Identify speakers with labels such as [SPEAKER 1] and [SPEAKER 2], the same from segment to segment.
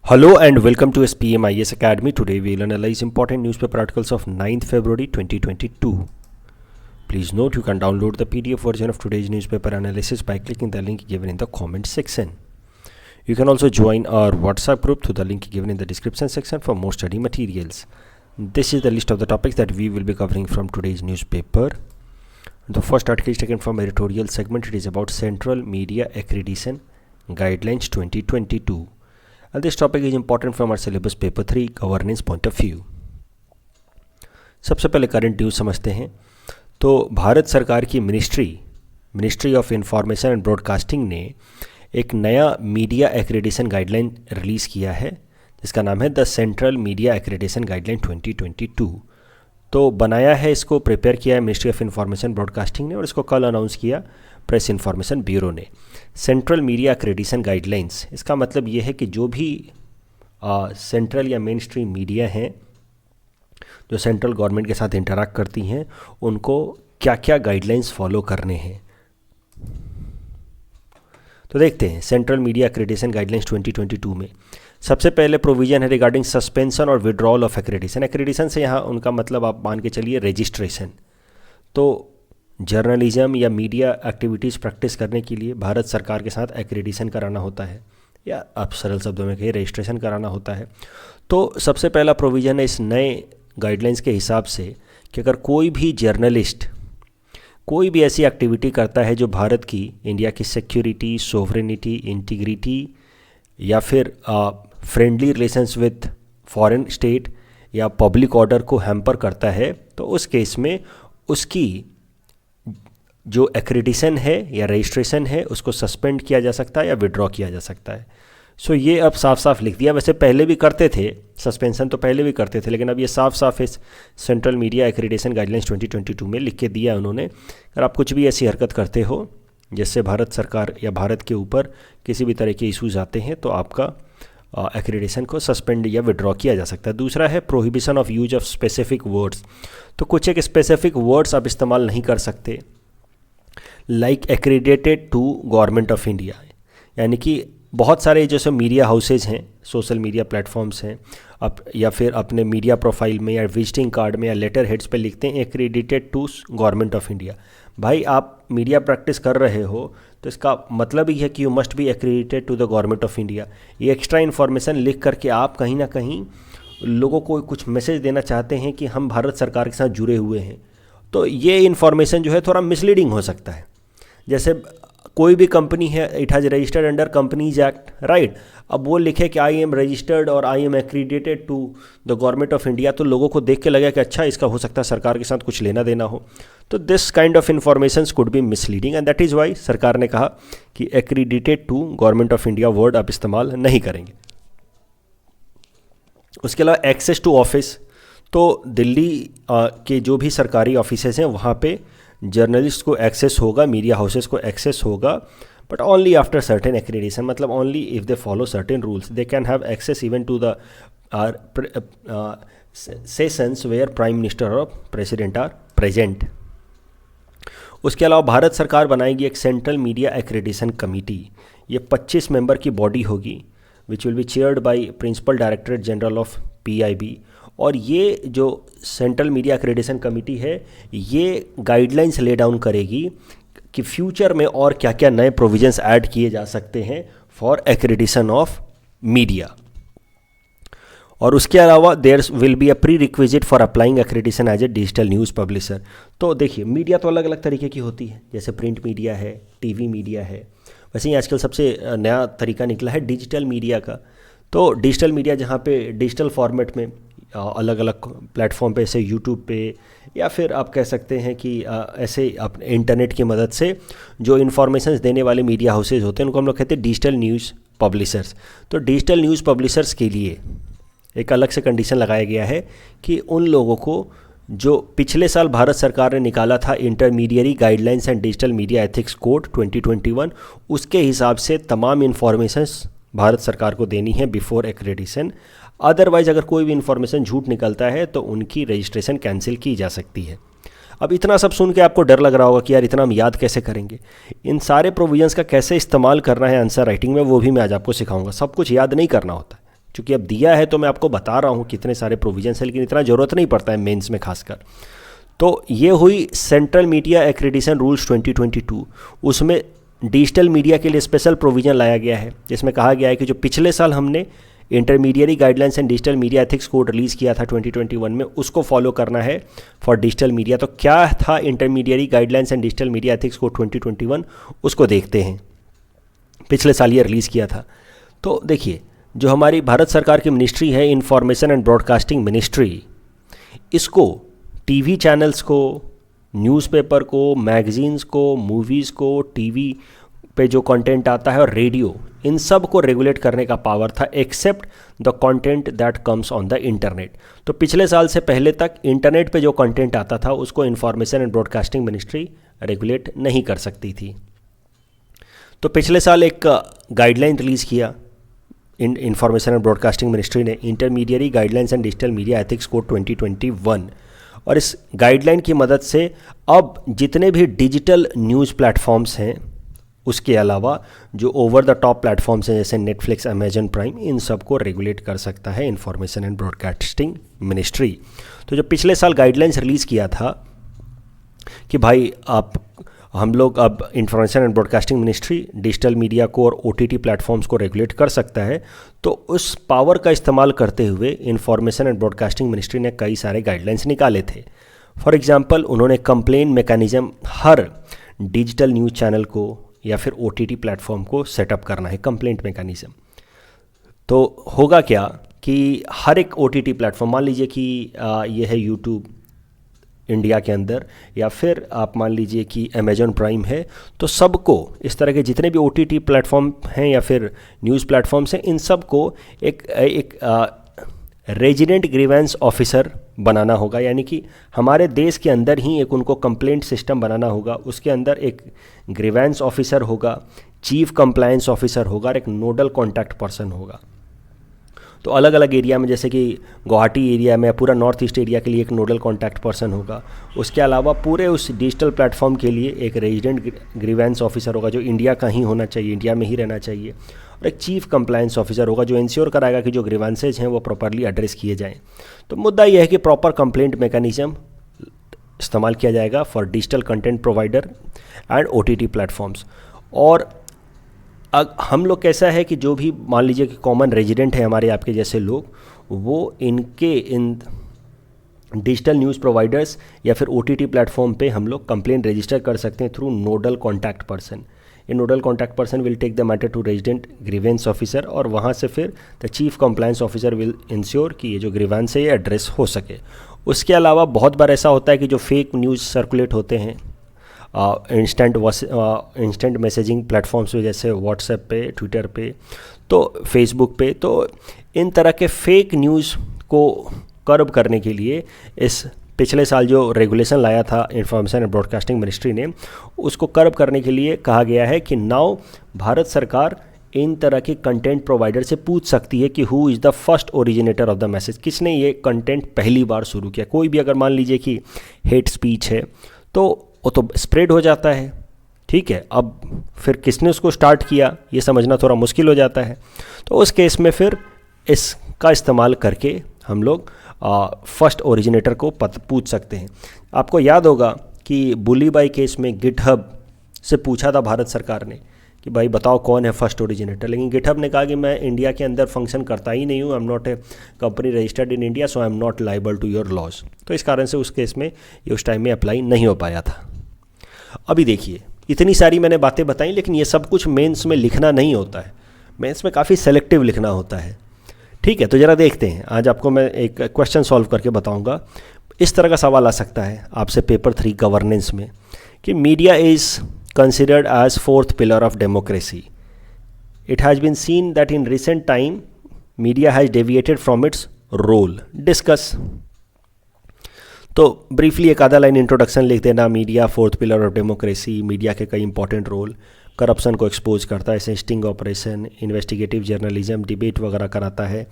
[SPEAKER 1] Hello and welcome to SPMIS Academy. Today we will analyze important newspaper articles of 9th February 2022. Please note you can download the PDF version of today's newspaper analysis by clicking the link given in the comment section. You can also join our WhatsApp group through the link given in the description section for more study materials. This is the list of the topics that we will be covering from today's newspaper. The first article is taken from editorial segment. It is about Central Media Accreditation Guidelines 2022. And this topic is important from our syllabus paper 3 governance point of view. सबसे पहले current news समझते हैं. तो भारत सरकार की ministry of information and broadcasting ने एक नया मीडिया एक्रेडिशन गाइडलाइन रिलीज़ किया है जिसका नाम है the central media accreditation guideline 2022. तो बनाया है, इसको प्रिपेयर किया है मिनिस्ट्री ऑफ इंफॉर्मेशन ब्रॉडकास्टिंग ने और इसको कल अनाउंस किया प्रेस इंफॉर्मेशन ब्यूरो ने. सेंट्रल मीडिया एक्रेडिशन गाइडलाइंस, इसका मतलब ये है कि जो भी सेंट्रल या मेन स्ट्रीम मीडिया हैं जो सेंट्रल गवर्नमेंट के साथ इंटरैक्ट करती हैं उनको क्या क्या गाइडलाइंस फॉलो करने हैं. तो देखते हैं सेंट्रल मीडिया एक्रेडिशन गाइडलाइंस 2022 में सबसे पहले प्रोविजन है रिगार्डिंग सस्पेंशन और विड्रॉल ऑफ एक्रेडिशन. एक्रेडिशन से यहाँ उनका मतलब आप मान के चलिए रजिस्ट्रेशन. तो जर्नलिज्म या मीडिया एक्टिविटीज़ प्रैक्टिस करने के लिए भारत सरकार के साथ एक्रेडिशन कराना होता है, या आप सरल शब्दों में कहिए रजिस्ट्रेशन कराना होता है. तो सबसे पहला प्रोविज़न है इस नए गाइडलाइंस के हिसाब से कि अगर कोई भी जर्नलिस्ट कोई भी ऐसी एक्टिविटी करता है जो भारत की, इंडिया की सिक्योरिटी, सोवरेनिटी, इंटीग्रिटी या फिर friendly relations with foreign state या पब्लिक ऑर्डर को हैम्पर करता है, तो उस केस में उसकी जो एक्रेडिशन है या रजिस्ट्रेशन है उसको सस्पेंड किया जा सकता है या विड्रॉ किया जा सकता है. सो ये अब साफ साफ लिख दिया. वैसे पहले भी करते थे, सस्पेंशन तो पहले भी करते थे, लेकिन अब ये साफ साफ इस सेंट्रल मीडिया एक्रेडिशन गाइडलाइंस 2022 में लिख के दिया उन्होंने. अगर आप कुछ भी ऐसी हरकत करते हो जिससे भारत सरकार या भारत के ऊपर किसी भी तरह के इश्यूज आते हैं तो आपका एक्रेडिशन को सस्पेंड या विड्रॉ किया जा सकता है. दूसरा है prohibition of use of specific words. तो कुछ एक स्पेसिफिक वर्ड्स आप इस्तेमाल नहीं कर सकते, like accredited to government of India. यानी कि बहुत सारे जैसे मीडिया हाउसेज हैं, सोशल मीडिया प्लेटफॉर्म्स हैं, या फिर अपने मीडिया प्रोफाइल में या विजिटिंग कार्ड में या लेटर हेड्स पे लिखते हैं accredited to government of India. भाई आप मीडिया प्रैक्टिस कर रहे हो तो इसका मतलब ही है कि you must be accredited to the government of India. ये एक्स्ट्रा इन्फॉर्मेशन लिख करके आप कहीं ना कहीं लोगों को कुछ मैसेज देना चाहते हैं कि हम भारत सरकार के साथ जुड़े हुए हैं. तो ये इन्फॉर्मेशन जो है थोड़ा मिसलीडिंग हो सकता है. जैसे कोई भी कंपनी है, it has registered under companies act, right. अब वो लिखे कि आई एम रजिस्टर्ड और I am accredited to the government of India, तो लोगों को देख के लगा कि अच्छा इसका हो सकता है सरकार के साथ कुछ लेना देना हो. तो this kind of information could be misleading and that is why सरकार ने कहा कि accredited to government of India word आप इस्तेमाल नहीं करेंगे. उसके अलावा एक्सेस टू ऑफिस. तो दिल्ली के जो भी सरकारी ऑफिसेज हैं वहाँ पे जर्नलिस्ट को एक्सेस होगा, मीडिया हाउसेस को एक्सेस होगा, but only after certain accreditation. मतलब only if they follow certain rules they can have access even to the sessions where prime minister और प्रेसिडेंट आर प्रेजेंट. उसके अलावा भारत सरकार बनाएगी एक सेंट्रल मीडिया एक्रेडिशन कमेटी. ये 25 मेंबर की बॉडी होगी which will be chaired by principal directorate general of PIB. और ये जो सेंट्रल मीडिया एक्रेडिशन कमेटी है ये गाइडलाइंस ले डाउन करेगी कि फ्यूचर में और क्या क्या नए प्रोविजंस ऐड किए जा सकते हैं फॉर एक्रेडिशन ऑफ मीडिया. और उसके अलावा there will be a prerequisite for applying accreditation as a digital news publisher. तो देखिए मीडिया तो अलग अलग तरीके की होती है, जैसे प्रिंट मीडिया है, TV मीडिया है. वैसे ही आजकल सबसे नया तरीका निकला है डिजिटल मीडिया का. तो डिजिटल मीडिया जहाँ पे डिजिटल फॉर्मेट में अलग अलग प्लेटफॉर्म पे, जैसे यूट्यूब पे, या फिर आप कह सकते हैं कि ऐसे अपने इंटरनेट की मदद से जो इन्फॉर्मेशन देने वाले मीडिया हाउसेज होते हैं उनको हम लोग कहते हैं डिजिटल न्यूज़ पब्लिशर्स. तो डिजिटल न्यूज़ पब्लिशर्स के लिए एक अलग से कंडीशन लगाया गया है कि उन लोगों को जो पिछले साल भारत सरकार ने निकाला था intermediary guidelines and digital media ethics code 2021, उसके हिसाब से तमाम इन्फॉर्मेशंस भारत सरकार को देनी है बिफोर एक्रेडिशन. अदरवाइज अगर कोई भी इन्फॉर्मेशन झूठ निकलता है तो उनकी रजिस्ट्रेशन कैंसिल की जा सकती है. अब इतना सब सुन के आपको डर लग रहा होगा कि यार इतना हम याद कैसे करेंगे. इन सारे प्रोविजंस का कैसे इस्तेमाल करना है आंसर राइटिंग में वो भी मैं आज आपको सिखाऊंगा. सब कुछ याद नहीं करना होता है, चूँकि अब दिया है तो मैं आपको बता रहा हूँ कितने सारे प्रोविजंस है, लेकिन इतना ज़रूरत नहीं पड़ता है मेंस में खासकर। तो ये हुई सेंट्रल मीडिया एक्रेडिटेशन रूल्स 2022। उसमें डिजिटल मीडिया के लिए स्पेशल प्रोविज़न लाया गया है, जिसमें कहा गया है कि जो पिछले साल हमने intermediary guidelines and digital media ethics code release किया था 2021 में, उसको फॉलो करना है फॉर डिजिटल मीडिया। तो क्या था intermediary guidelines and digital media ethics code 2021, उसको देखते हैं। पिछले साल ये रिलीज़ किया था। तो देखिए, जो हमारी भारत सरकार की मिनिस्ट्री है इंफॉर्मेशन एंड ब्रॉडकास्टिंग मिनिस्ट्री, इसको टीवी चैनल्स को, न्यूज़पेपर को, मैगजीन्स को, मूवीज़ को, टीवी पे जो कंटेंट आता है और रेडियो, इन सब को रेगुलेट करने का पावर था, except the content that comes on the internet. तो पिछले साल से पहले तक इंटरनेट पे जो कंटेंट आता था उसको information and broadcasting ministry regulate नहीं कर सकती थी। तो पिछले साल एक गाइडलाइन रिलीज़ किया इंफॉर्मेशन एंड ब्रॉडकास्टिंग मिनिस्ट्री ने, intermediary guidelines and digital media ethics code 2021। और इस गाइडलाइन की मदद से अब जितने भी डिजिटल न्यूज़ प्लेटफॉर्म्स हैं, उसके अलावा जो ओवर द टॉप प्लेटफॉर्म्स हैं जैसे नेटफ्लिक्स, अमेजन प्राइम, इन सब को रेगुलेट कर सकता है इंफॉर्मेशन एंड ब्रॉडकास्टिंग मिनिस्ट्री। तो जो पिछले साल गाइडलाइंस रिलीज़ किया था कि भाई हम लोग अब information and broadcasting ministry digital media को और OTT प्लेटफॉर्म्स को रेगुलेट कर सकता है, तो उस पावर का इस्तेमाल करते हुए इंफॉर्मेशन एंड ब्रॉडकास्टिंग मिनिस्ट्री ने कई सारे गाइडलाइंस निकाले थे। फॉर एग्जांपल, उन्होंने कंप्लेन मैकेनिज्म हर डिजिटल न्यूज़ चैनल को या फिर OTT प्लेटफॉर्म को सेटअप करना है, कंप्लेंट मैकेनिज्म। तो होगा क्या कि हर एक OTT प्लेटफॉर्म, मान लीजिए कि ये है यूट्यूब इंडिया के अंदर, या फिर आप मान लीजिए कि अमेजॉन प्राइम है, तो सबको इस तरह के जितने भी OTT प्लेटफॉर्म हैं या फिर न्यूज़ प्लेटफॉर्म्स हैं, इन सब को एक रेजिडेंट ग्रीवेंस ऑफिसर बनाना होगा। यानी कि हमारे देश के अंदर ही एक उनको कंप्लेंट सिस्टम बनाना होगा। उसके अंदर एक ग्रीवेंस ऑफिसर होगा, चीफ कंप्लायंस ऑफिसर होगा और एक नोडल कॉन्टैक्ट पर्सन होगा। तो अलग अलग एरिया में, जैसे कि गुवाहाटी एरिया में, पूरा नॉर्थ ईस्ट एरिया के लिए एक नोडल कॉन्टैक्ट पर्सन होगा। उसके अलावा पूरे उस डिजिटल प्लेटफॉर्म के लिए एक रेजिडेंट ग्रीवेंस ऑफिसर होगा जो इंडिया का ही होना चाहिए, इंडिया में ही रहना चाहिए। और एक चीफ कंप्लायंस ऑफिसर होगा जो इंश्योर कराएगा कि जो ग्रीवेंसेज हैं वो प्रॉपरली एड्रेस किए जाएँ। तो मुद्दा यह है कि प्रॉपर कंप्लेंट मैकेनिज्म इस्तेमाल किया जाएगा for digital content provider and OTT platforms. और हम लोग कैसा है कि जो भी मान लीजिए कि कॉमन रेजिडेंट है हमारे आपके जैसे लोग, वो इन डिजिटल न्यूज़ प्रोवाइडर्स या फिर OTT प्लेटफॉर्म पे हम लोग कंप्लेंट रजिस्टर कर सकते हैं थ्रू नोडल कॉन्टैक्ट पर्सन। ये nodal contact person will take the matter to resident grievance officer, और वहाँ से फिर the chief compliance officer will ensure कि ये जो ग्रीवेंस है ये एड्रेस हो सके। उसके अलावा बहुत बार ऐसा होता है कि जो फेक न्यूज़ सर्कुलेट होते हैं इंस्टेंट मैसेजिंग प्लेटफॉर्म्स पे, जैसे व्हाट्सएप पे, ट्विटर पे, तो फेसबुक पे, तो इन तरह के फेक न्यूज़ को कर्ब करने के लिए इस पिछले साल जो रेगुलेशन लाया था इंफॉर्मेशन एंड ब्रॉडकास्टिंग मिनिस्ट्री ने, उसको कर्ब करने के लिए कहा गया है कि नाउ भारत सरकार इन तरह के कंटेंट प्रोवाइडर से पूछ सकती है कि who is the first originator of the message, किसने ये कंटेंट पहली बार शुरू किया। कोई भी अगर मान लीजिए कि हेट स्पीच है तो वो तो स्प्रेड हो जाता है, ठीक है। अब फिर किसने उसको स्टार्ट किया ये समझना थोड़ा मुश्किल हो जाता है। तो उस केस में फिर इसका इस्तेमाल करके हम लोग फर्स्ट ओरिजिनेटर को पूछ सकते हैं। आपको याद होगा कि बुली बाई केस में गिटहब से पूछा था भारत सरकार ने कि भाई बताओ कौन है फर्स्ट ओरिजिनेटर, लेकिन गिटहब ने कहा कि मैं इंडिया के अंदर फंक्शन करता ही नहीं हूँ, I am not a company registered in India, so I am not liable to your laws. तो इस कारण से उस केस में ये उस टाइम में अप्लाई नहीं हो पाया था। अभी देखिए, इतनी सारी मैंने बातें बताई, लेकिन ये सब कुछ मेंस में लिखना नहीं होता है। मेंस में काफ़ी सेलेक्टिव लिखना होता है, ठीक है। तो ज़रा देखते हैं, आज आपको मैं एक क्वेश्चन सॉल्व करके बताऊंगा। इस तरह का सवाल आ सकता है आपसे पेपर 3 गवर्नेंस में कि media is considered as fourth pillar of democracy. It has been seen that in recent time media has deviated from its role. Discuss. तो ब्रीफली एक आधा लाइन इंट्रोडक्शन लिख देना। Media fourth pillar of democracy, media के कई important role, corruption को expose करता है, sting operation, investigative journalism, debate वगैरह कराता है,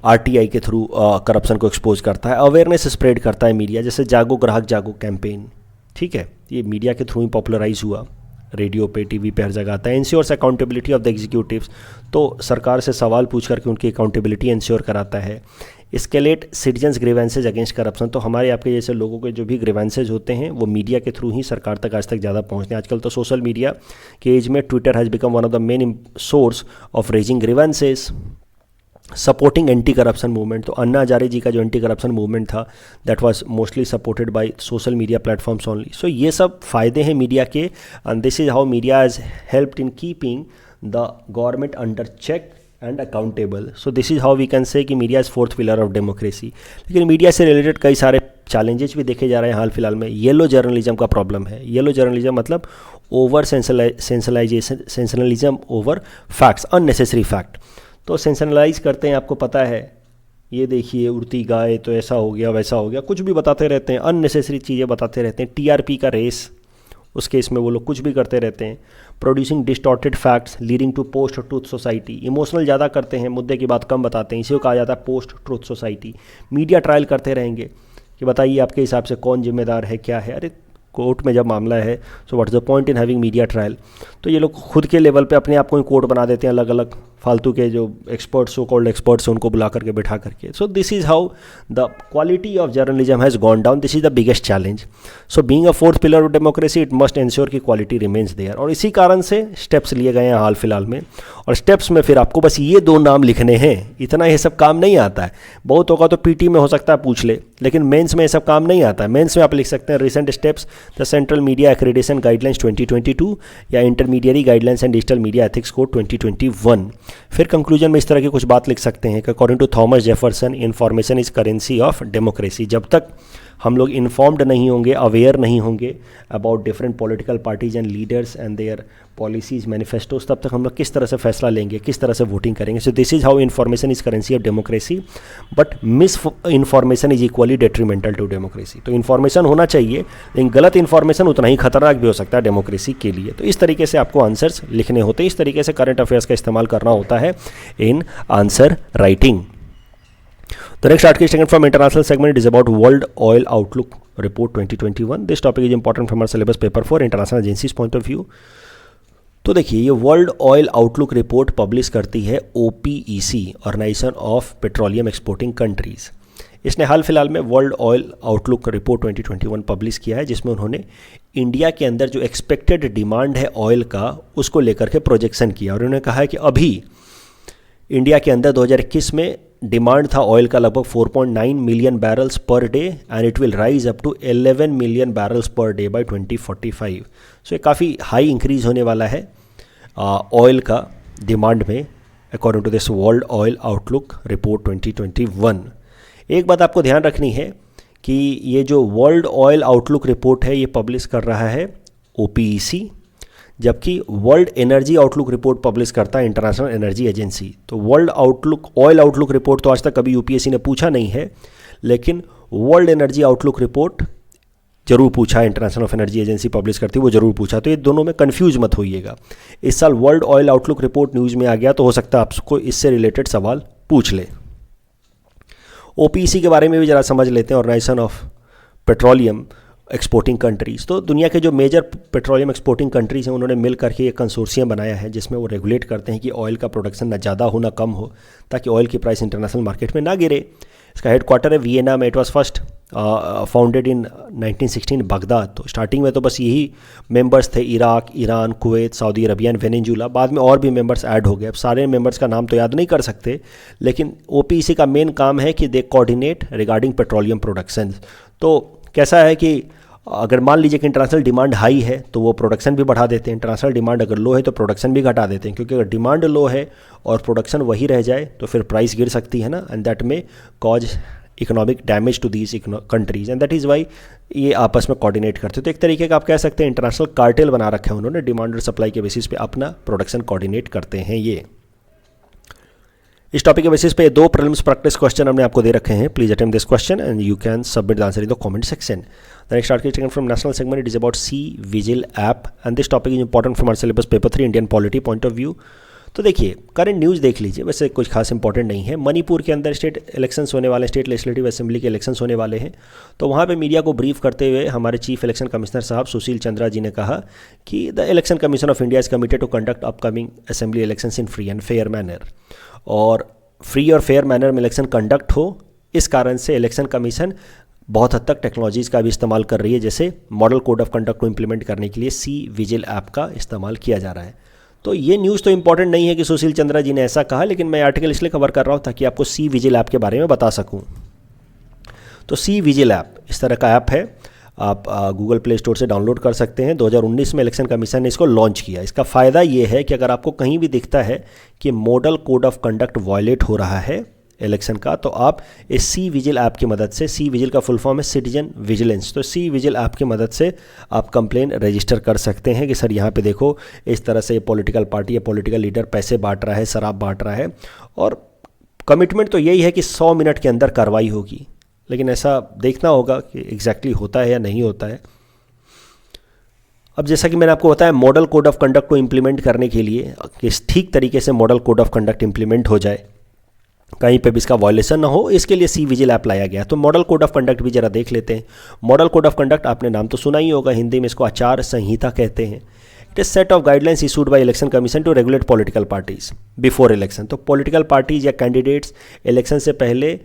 [SPEAKER 1] RTI के थ्रू करप्शन को एक्सपोज करता है, अवेयरनेस स्प्रेड करता है मीडिया, जैसे जागो ग्राहक जागो कैंपेन, ठीक है, ये मीडिया के थ्रू ही पॉपुलराइज हुआ। रेडियो पे, टीवी पे, हर जगह आता है। Ensures accountability of the executives, तो सरकार से सवाल पूछ करके उनकी अकाउंटेबिलिटी इंश्योर कराता है। Escalate citizens grievances against corruption, तो हमारे आपके जैसे लोगों के जो भी ग्रीवेंसेज होते हैं वो मीडिया के थ्रू ही सरकार तक आज तक ज़्यादा पहुँचते हैं। आजकल तो सोशल मीडिया के एज में Twitter has become one of the main source of raising grievances. Supporting anti corruption movement, तो अन्ना हजारे जी का जो एंटी करप्शन मूवमेंट था that was mostly supported by social media platforms only. So ये सब फ़ायदे हैं मीडिया के, and this is how media has helped in keeping the government under check and accountable. So this is how we can say कि media is fourth pillar of democracy. लेकिन media से related कई सारे चैलेंजेस भी देखे जा रहे हैं हाल फिलहाल में। येलो जर्नलिज्म का प्रॉब्लम है। येलो जर्नलिज्म मतलब over sensationalism over facts, unnecessary fact. तो सेंसनलाइज करते हैं, आपको पता है, ये देखिए उड़ती गाय तो ऐसा हो गया वैसा हो गया, कुछ भी बताते रहते हैं, अननेसेसरी चीज़ें बताते रहते हैं। टीआरपी का रेस, उस केस में वो लोग कुछ भी करते रहते हैं। Producing distorted facts leading to post truth society, emotional ज़्यादा करते हैं, मुद्दे की बात कम बताते हैं, इसी को कहा जाता है post truth society. Media trial करते रहेंगे कि बताइए आपके हिसाब से कौन जिम्मेदार है, क्या है। अरे कोर्ट में जब मामला है, so what is the point in having media trial. तो ये लोग खुद के लेवल पे अपने आप को ही कोर्ट बना देते हैं, अलग अलग फालतू के जो एक्सपर्ट्स, सो कॉल्ड एक्सपर्ट्स हैं, उनको बुला करके बैठा करके। सो this is how the quality of journalism has gone down. This is the biggest challenge. So being a fourth pillar of democracy, it must ensure कि क्वालिटी रिमेन्स देयर। और इसी कारण से स्टेप्स लिए गए हैं हाल फिलहाल में। और स्टेप्स में फिर आपको बस ये 2 नाम लिखने हैं, इतना ये सब काम नहीं आता है। बहुत होगा तो पीटी में हो सकता है पूछ ले, लेकिन मेंस में ये सब काम नहीं आता है। मेंस में आप लिख सकते हैं recent steps, the central media accreditation guidelines 2022 या intermediary guidelines and digital media ethics code 2021। फिर कंक्लूजन में इस तरह की कुछ बात लिख सकते हैं कि according to Thomas Jefferson, information is currency of democracy. जब तक हम लोग इन्फॉर्म्ड नहीं होंगे, अवेयर नहीं होंगे about different political parties and leaders and there policies, manifestos, तब तक हम लोग किस तरह से फैसला लेंगे, किस तरह से वोटिंग करेंगे। So this is how information is currency of democracy, but misinformation is equally detrimental to democracy. तो इन्फॉर्मेशन होना चाहिए, लेकिन गलत इन्फॉर्मेशन उतना ही खतरनाक भी हो सकता है डेमोक्रेसी के लिए। तो इस तरीके से आपको आंसर्स लिखने होते हैं, इस तरीके से करंट अफेयर्स का इस्तेमाल करना होता है in answer writing. The next article is taken from international segment. It is about World Oil Outlook Report 2021. This topic is important from our syllabus paper for international agencies point of view. तो देखिए, ये world oil outlook report publish करती है OPEC, organisation of petroleum exporting countries. इसने हाल फिलहाल में world oil outlook report 2021 publish किया है, जिसमें उन्होंने इंडिया के अंदर जो एक्सपेक्टेड डिमांड है ऑयल का, उसको लेकर के प्रोजेक्शन किया। और उन्होंने कहा है कि अभी इंडिया के अंदर 2021 में डिमांड था ऑयल का लगभग 4.9 million barrels per day, and it will rise up to 11 million barrels per day by 2045। So ये काफ़ी हाई इंक्रीज होने वाला है ऑयल का डिमांड में, according to this world oil outlook report 2021। एक बात आपको ध्यान रखनी है कि ये जो वर्ल्ड ऑयल आउटलुक रिपोर्ट है, ये पब्लिश कर रहा है OPEC, जबकि world energy outlook report publish करता है इंटरनेशनल एनर्जी एजेंसी। तो world outlook oil outlook report तो आज तक कभी UPSC ने पूछा नहीं है, लेकिन वर्ल्ड एनर्जी आउटलुक रिपोर्ट जरूर पूछा है, international of energy agency publish करती है, वो जरूर पूछा। तो ये दोनों में कंफ्यूज मत होइएगा। इस साल world oil outlook report news में आ गया, तो हो सकता है आपको इससे रिलेटेड सवाल पूछ ले। OPEC के बारे में भी ज़रा समझ लेते हैं, organisation of petroleum exporting countries. तो दुनिया के जो मेजर पेट्रोलियम एक्सपोर्टिंग कंट्रीज़ हैं, उन्होंने मिल करके एक कंसोर्शियम बनाया है, जिसमें वो रेगुलेट करते हैं कि ऑयल का प्रोडक्शन ना ज़्यादा हो ना कम हो, ताकि ऑयल की प्राइस इंटरनेशनल मार्केट में ना गिरे। इसका हेडक्वार्टर है वियना में। It was first founded in 1916 Baghdad. तो स्टार्टिंग में तो बस यही मेंबर्स थे, Iraq, Iran, Kuwait, Saudi Arabia and Venezuela. बाद में और भी मेंबर्स ऐड हो गए। अब सारे मेंबर्स का नाम तो याद नहीं कर सकते, लेकिन OPEC का मेन काम है कि they coordinate regarding petroleum production. तो कैसा है कि अगर मान लीजिए कि इंटरनेशनल डिमांड हाई है तो वो प्रोडक्शन भी बढ़ा देते हैं, इंटरनेशनल डिमांड अगर लो है तो प्रोडक्शन भी घटा देते हैं, क्योंकि अगर डिमांड लो है और प्रोडक्शन वही रह जाए तो फिर प्राइस गिर सकती है ना, and that may cause economic damage to these countries, and that is why ये आपस में कोऑर्डिनेट करते हैं। तो एक तरीके का आप कह सकते हैं इंटरनेशनल कार्टेल बना रखा है उन्होंने, डिमांड और सप्लाई के बेसिस पे अपना प्रोडक्शन कोऑर्डिनेट करते हैं ये। इस टॉपिक के बेसिस पे 2 प्रीलिम्स प्रैक्टिस क्वेश्चन हमने आपको दे रखे हैं। Please attempt this question and you can submit the answer in the comment section. The next article taken from national segment, it is about sea vigil app, and this topic is important from our syllabus paper 3 Indian polity point of view. तो देखिए current news देख लीजिए, वैसे कुछ खास important नहीं है। मणिपुर के अंदर स्टेट इलेक्शंस होने वाले, स्टेट लेजिस्लेटिव असेंबली के इलेक्शंस होने वाले हैं। तो वहाँ पे मीडिया को ब्रीफ करते हुए हमारे चीफ इलेक्शन कमिश्नर साहब सुशील चंद्रा जी ने कहा कि the election commission of India is committed to conduct upcoming assembly elections in free and fair manner. और फ्री और फेयर मैनर में इलेक्शन कंडक्ट हो, इस कारण से इलेक्शन कमीशन बहुत हद तक टेक्नोलॉजीज़ का भी इस्तेमाल कर रही है, जैसे मॉडल कोड ऑफ कंडक्ट को इम्प्लीमेंट करने के लिए सी विजिल ऐप का इस्तेमाल किया जा रहा है। तो ये न्यूज़ तो इंपॉर्टेंट नहीं है कि सुशील चंद्रा जी ने ऐसा कहा, लेकिन मैं आर्टिकल इसलिए कवर कर रहा हूँ ताकि आपको सी विजिल ऐप के बारे में बता सकूँ। तो सी विजिल ऐप इस तरह का ऐप है, आप गूगल प्ले स्टोर से डाउनलोड कर सकते हैं। 2019 में इलेक्शन कमीशन ने इसको लॉन्च किया। इसका फ़ायदा ये है कि अगर आपको कहीं भी दिखता है कि model code of conduct violate हो रहा है इलेक्शन का, तो आप इस सी विजिल ऐप की मदद से, सी विजिल का फुल फॉर्म है सिटीजन विजिलेंस, तो सी विजिल ऐप की मदद से आप कंप्लेन रजिस्टर कर सकते हैं कि सर यहाँ पे देखो इस तरह से पॉलिटिकल पार्टी या पॉलिटिकल लीडर पैसे बांट रहा है, शराब बांट रहा है, और कमिटमेंट तो यही है कि 100 मिनट के अंदर कार्रवाई होगी। लेकिन ऐसा देखना होगा कि एग्जैक्टली होता है या नहीं होता है। अब जैसा कि मैंने आपको बताया, मॉडल कोड ऑफ कंडक्ट को इम्प्लीमेंट करने के लिए कि ठीक तरीके से model code of conduct implement हो जाए, कहीं पे भी इसका वायलेशन ना हो, इसके लिए सी विजिल ऐप लाया गया। तो मॉडल कोड ऑफ कंडक्ट भी जरा देख लेते हैं। मॉडल कोड ऑफ कंडक्ट आपने नाम तो सुना ही होगा, हिंदी में इसको आचार संहिता कहते हैं। It is set of guidelines issued by election commission to regulate political parties before election. तो पॉलिटिकल पार्टीज या कैंडिडेट्स इलेक्शन से पहले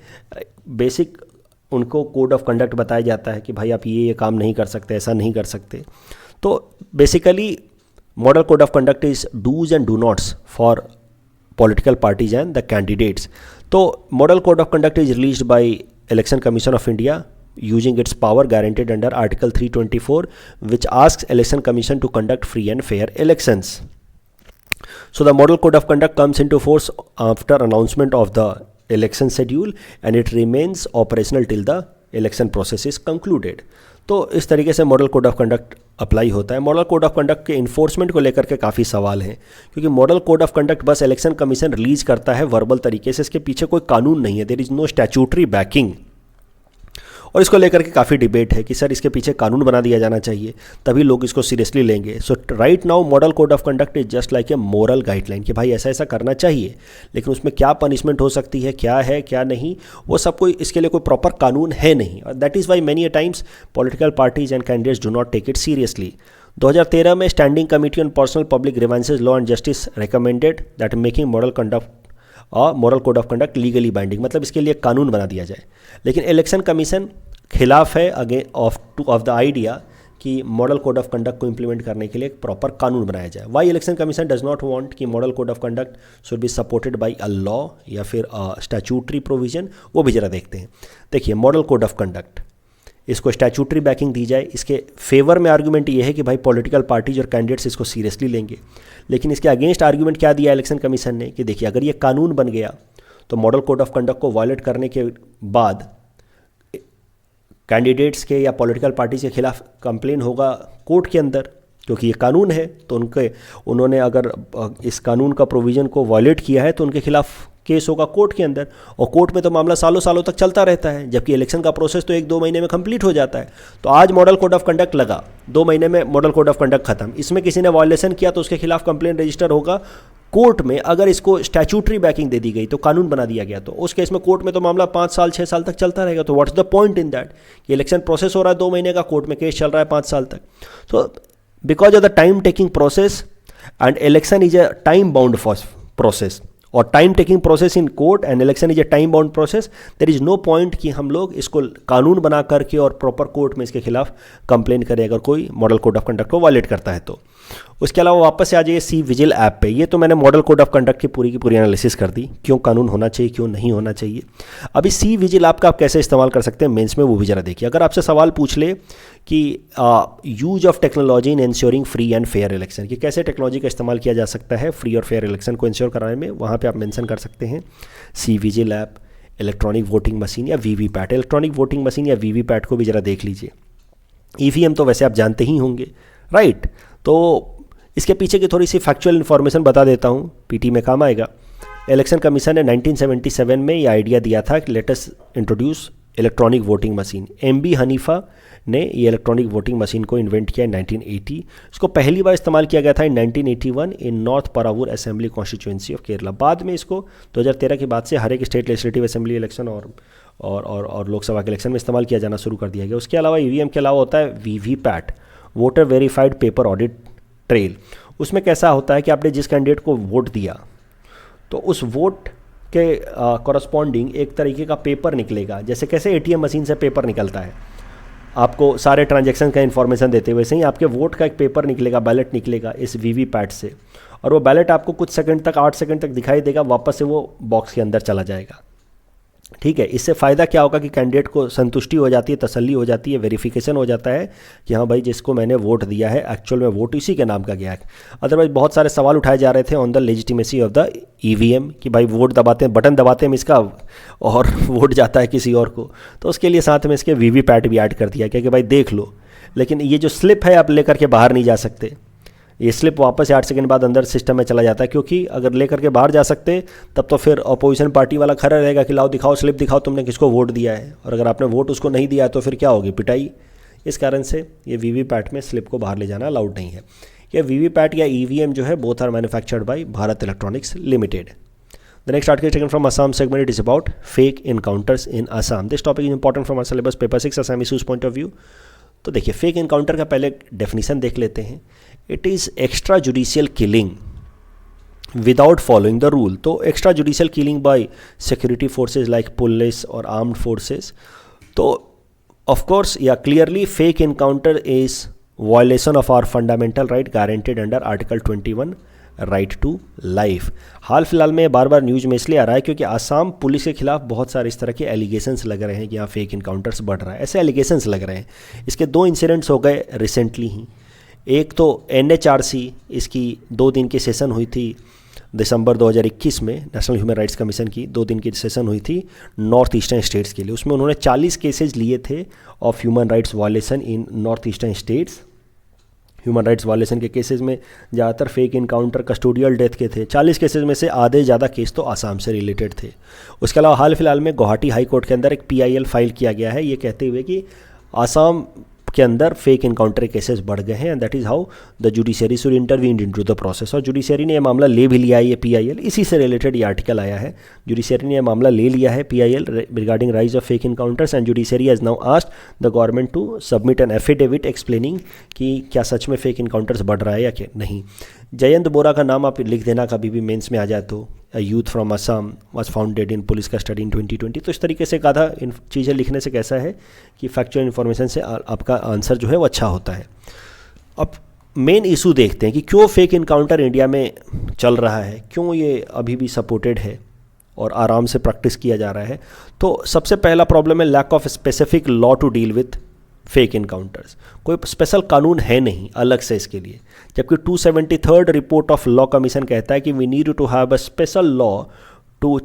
[SPEAKER 1] बेसिक उनको कोड ऑफ कंडक्ट बताया जाता है कि भाई आप ये काम नहीं कर सकते, ऐसा नहीं कर सकते। तो basically model code of conduct is dos and do nots for political parties and the candidates. तो model code of conduct is released by election commission of India using its power guaranteed under Article 324, which asks Election Commission to conduct free and fair elections. So the Model Code of Conduct comes into force after announcement of the election schedule and it remains operational till the election process is concluded. तो इस तरीके से model code of conduct apply होता है। Model code of conduct के enforcement को लेकर के काफ़ी सवाल हैं, क्योंकि मॉडल कोड ऑफ कंडक्ट बस इलेक्शन कमीशन रिलीज करता है वर्बल तरीके से, इसके पीछे कोई कानून नहीं है, there is no statutory backing. और इसको लेकर के काफ़ी डिबेट है कि सर इसके पीछे कानून बना दिया जाना चाहिए, तभी लोग इसको सीरियसली लेंगे। So right now model code of conduct is just like a moral guideline कि भाई ऐसा ऐसा करना चाहिए, लेकिन उसमें क्या पनिशमेंट हो सकती है, क्या नहीं, वो सब कोई इसके लिए कोई प्रॉपर कानून है नहीं। और that is why many a times political parties and candidates do not take it seriously. 2013 में standing committee on personal public grievances law and justice recommended that making model conduct और model code of conduct legally binding, मतलब इसके लिए कानून बना दिया जाए। लेकिन इलेक्शन कमीशन खिलाफ है ऑफ द आइडिया कि मॉडल कोड ऑफ कंडक्ट को इम्प्लीमेंट करने के लिए एक प्रॉपर कानून बनाया जाए। Why election commission does not want कि model code of conduct should be supported by a law या फिर स्टैट्यूटरी प्रोविजन, वो भी जरा देखते हैं। देखिए मॉडल कोड ऑफ कंडक्ट, इसको स्टैट्यूटरी बैकिंग दी जाए, इसके फेवर में आर्गूमेंट ये है कि भाई पॉलिटिकल पार्टीज और कैंडिडेट्स इसको सीरियसली लेंगे। लेकिन इसके अगेंस्ट आर्गूमेंट क्या दिया इलेक्शन कमीशन ने कि देखिए अगर ये कानून बन गया तो मॉडल कोड ऑफ कंडक्ट को वायलेट करने के बाद कैंडिडेट्स के या पॉलिटिकल पार्टी के खिलाफ कंप्लेन होगा कोर्ट के अंदर, क्योंकि ये कानून है। तो उन्होंने अगर इस कानून का प्रोविज़न को वायलेट किया है तो उनके खिलाफ केस होगा कोर्ट के अंदर, और कोर्ट में तो मामला सालों सालों तक चलता रहता है, जबकि इलेक्शन का प्रोसेस तो 1-2 महीने में कंप्लीट हो जाता है। तो आज मॉडल कोड ऑफ कंडक्ट लगा, 2 महीने में मॉडल कोड ऑफ कंडक्ट खत्म, इसमें किसी ने वायलेशन किया तो उसके खिलाफ कंप्लेन रजिस्टर होगा कोर्ट में। अगर इसको स्टैट्यूटरी बैकिंग दे दी गई तो कानून बना दिया गया, तो उस केस में कोर्ट में तो मामला 5 साल 6 साल तक चलता रहेगा। तो what's the point in that कि इलेक्शन प्रोसेस हो रहा है 2 महीने का, कोर्ट में केस चल रहा है 5 साल तक। तो because of the time taking process and election is a time bound process, और time taking process in court and election is a time bound process, there is no point कि हम लोग इसको कानून बना करके और प्रॉपर कोर्ट में इसके खिलाफ कंप्लेन करें अगर कोई मॉडल कोड ऑफ कंडक्ट को वायलेट करता है तो। उसके अलावा वापस से आ जाइए सी विजिल ऐप पे। ये तो मैंने मॉडल कोड ऑफ कंडक्ट की पूरी एनालिसिस कर दी, क्यों कानून होना चाहिए, क्यों नहीं होना चाहिए। अभी सी विजिल ऐप का आप कैसे इस्तेमाल कर सकते हैं मेंस में, वो भी जरा देखिए। अगर आपसे सवाल पूछ ले कि use of technology in ensuring free and fair election, कि कैसे टेक्नोलॉजी का इस्तेमाल किया जा सकता है फ्री और फेयर इलेक्शन को इंश्योर कराने में, वहाँ पे आप मेंशन कर सकते हैं C vigil app, electronic voting machine या वीवीपैट। इलेक्ट्रॉनिक वोटिंग मशीन या वीवीपैट को भी जरा देख लीजिए। ईवीएम तो वैसे आप जानते ही होंगे, राइट। तो इसके पीछे की थोड़ी सी फैक्चुअल इन्फॉर्मेशन बता देता हूँ, पीटी में काम आएगा। इलेक्शन कमीशन ने 1977 में ये आइडिया दिया था कि let us introduce electronic voting machine. M B. Hanifa ने ये इलेक्ट्रॉनिक वोटिंग मशीन को इन्वेंट किया 1980। इसको पहली बार इस्तेमाल किया गया था in 1981 in north Paravur assembly constituency of Kerala. बाद में इसको 2013 के बाद से हर एक स्टेट लेजिस्लेटिव असेंबली इलेक्शन और लोकसभा के इलेक्शन में इस्तेमाल किया जाना शुरू कर दिया गया। उसके अलावा ईवीएम के अलावा होता है VVPAT, voter verified paper audit trail. उसमें कैसा होता है कि आपने जिस कैंडिडेट को वोट दिया तो उस वोट के कॉरस्पॉन्डिंग एक तरीके का पेपर निकलेगा, जैसे कैसे एटीएम मशीन से पेपर निकलता है आपको सारे ट्रांजैक्शन का इन्फॉर्मेशन देते हुए, वैसे ही आपके वोट का एक पेपर निकलेगा, बैलेट निकलेगा इस वीवीपैट से, और वो बैलेट आपको कुछ सेकंड तक 8 सेकंड तक दिखाई देगा, वापस से वो बॉक्स के अंदर चला जाएगा। ठीक है, इससे फ़ायदा क्या होगा कि कैंडिडेट को संतुष्टि हो जाती है, तसल्ली हो जाती है, वेरिफिकेशन हो जाता है कि हाँ भाई जिसको मैंने वोट दिया है एक्चुअल में वोट इसी के नाम का गया है। अदरवाइज बहुत सारे सवाल उठाए जा रहे थे on the legitimacy of the EVM कि भाई वोट दबाते हैं, बटन दबाते हैं इसका और वोट जाता है किसी और को, तो उसके लिए साथ में इसके वीवीपैट भी ऐड कर दिया क्या कि भाई देख लो। लेकिन ये जो स्लिप है आप लेकर के बाहर नहीं जा सकते, ये स्लिप वापस 8 सेकंड बाद अंदर सिस्टम में चला जाता है, क्योंकि अगर लेकर के बाहर जा सकते तब तो फिर अपोजिशन पार्टी वाला खड़ा रहेगा कि लाओ दिखाओ स्लिप दिखाओ तुमने किसको वोट दिया है, और अगर आपने वोट उसको नहीं दिया है तो फिर क्या होगी, पिटाई। इस कारण से ये वीवीपैट में स्लिप को बाहर ले जाना अलाउड नहीं है। ये वीवीपैट या ईवीएम जो है both are manufactured by Bharat electronics limited. The next article is taken from Assam segment. It is about fake encounters in Assam. This topic is important from our syllabus paper 6 Assam issues point of view. तो देखिए fake encounter का पहले definition देख लेते हैं। It is extra judicial killing without following the rule. तो extra judicial killing by security forces like police और armed forces. तो ऑफ कोर्स या clearly fake encounter is violation of our fundamental right guaranteed under article 21 right to life. हाल फिलहाल में बार बार news में इसलिए आ रहा है क्योंकि आसाम पुलिस के खिलाफ बहुत सारे इस तरह के एलिगेशंस लग रहे हैं कि यहाँ फेक इनकाउंटर्स बढ़ रहा है, ऐसे एलिगेशंस लग रहे हैं। इसके 2 इंसिडेंट्स हो गए रिसेंटली ही। एक तो NHRC, इसकी 2 दिन की सेशन हुई थी दिसंबर 2021 में, नेशनल ह्यूमन राइट्स कमीशन की 2 दिन की सेशन हुई थी नॉर्थ ईस्टर्न स्टेट्स के लिए। उसमें उन्होंने 40 केसेज लिए थे of human rights violation in north eastern states. Human rights violation के केसेस में ज़्यादातर फेक इनकाउंटर कस्टोडियल डेथ के थे। 40 केसेस में से आधे ज़्यादा केस तो आसाम से रिलेटेड थे। उसके अलावा हाल फिलहाल में गुवाहाटी हाई कोर्ट के अंदर एक PIL फाइल किया गया है ये कहते हुए कि आसाम के अंदर फेक इनकाउंटर केसेस बढ़ गए हैं and that is how the judiciary should intervene into the process. और जुडिशरी ने यह मामला ले भी लिया है, ये PIL इसी से रिलेटेड ये आर्टिकल आया है। जुडिशरी ने यह मामला ले लिया है PIL regarding rise of fake encounters and judiciary has now asked the government to submit an affidavit explaining कि क्या सच में फेक इनकाउंटर्स बढ़ रहा है या क्या नहीं। जयंत बोरा का नाम आप लिख देना कभी भी मेंस में आ जाए तो। Youth from Assam was founded in police का स्टडी इन 2020। तो इस तरीके से एक आधा चीज़ें लिखने से कैसा है कि फैक्चुअल इन्फॉर्मेशन से आपका आंसर जो है वो अच्छा होता है। अब मेन इशू देखते हैं कि क्यों फेक इनकाउंटर इंडिया में चल रहा है, क्यों ये अभी भी सपोर्टेड है और आराम से प्रैक्टिस किया जा रहा है। तो सबसे पहला प्रॉब्लम है lack of specific law to deal with fake encounters. कोई स्पेशल कानून है नहीं अलग से इसके लिए, जबकि 273 रिपोर्ट ऑफ लॉ कमीशन कहता है कि we need to have a special law to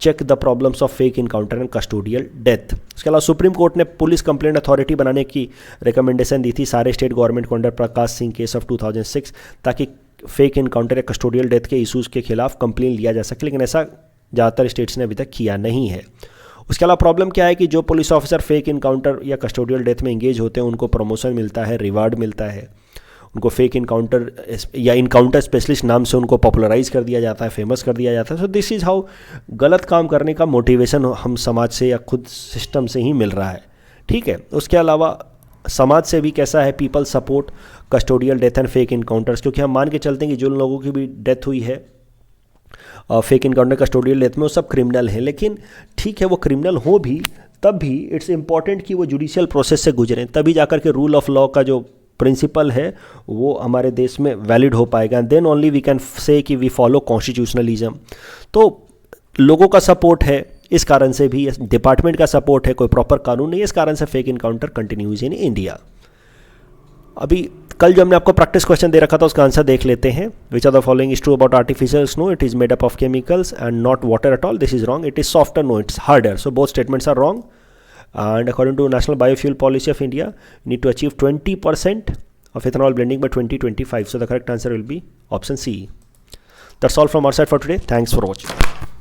[SPEAKER 1] check the problems of fake encounter and custodial death. उसके अलावा सुप्रीम कोर्ट ने पुलिस कंप्लेंट अथॉरिटी बनाने की रिकमेंडेशन दी थी सारे स्टेट गवर्नमेंट को under Prakash Singh case of 2006, ताकि फेक इनकाउंटर या कस्टोडियल डेथ के इशूज़ के खिलाफ कंप्लेन लिया जा सके, लेकिन ऐसा ज़्यादातर स्टेट्स ने अभी तक किया नहीं है। उसके अलावा प्रॉब्लम क्या है कि जो पुलिस ऑफिसर फेक इनकाउंटर या कस्टोडियल डेथ में इंगेज होते हैं उनको प्रमोशन मिलता है, रिवार्ड मिलता है, उनको फेक इनकाउंटर या इनकाउंटर स्पेशलिस्ट नाम से उनको पॉपुलराइज कर दिया जाता है, फेमस कर दिया जाता है। सो दिस इज़ हाउ गलत काम करने का मोटिवेशन हम समाज से या खुद सिस्टम से ही मिल रहा है। ठीक है, उसके अलावा समाज से भी कैसा है, people support custodial death and fake encounters, क्योंकि हम मान के चलते हैं कि जो लोगों की भी डेथ हुई है फेक इनकाउंटर कस्टोडियल डेथ में वो सब क्रिमिनल हैं। लेकिन ठीक है वो क्रिमिनल हो भी तब भी इट्स इम्पॉर्टेंट कि वो जुडिशियल प्रोसेस से गुजरें, तभी जाकर के रूल ऑफ लॉ का जो प्रिंसिपल है वो हमारे देश में वैलिड हो पाएगा। Then only we can say कि वी फॉलो कॉन्स्टिट्यूशनलिज्म। तो लोगों का सपोर्ट है, इस कारण से भी डिपार्टमेंट का सपोर्ट है, कोई प्रॉपर कानून नहीं है, इस कारण से fake encounter continues in India. अभी कल जो हमने आपको प्रैक्टिस क्वेश्चन दे रखा था उसका आंसर देख लेते हैं। Which are the following is true about artificial snow? It is made up of chemicals and not water at all. This is wrong. It is softer? No, it's harder. So both statements are wrong. And according to National Biofuel Policy of India, we need to achieve 20% of ethanol blending by 2025. So the correct answer will be option C. That's all from our side for today. Thanks for watching.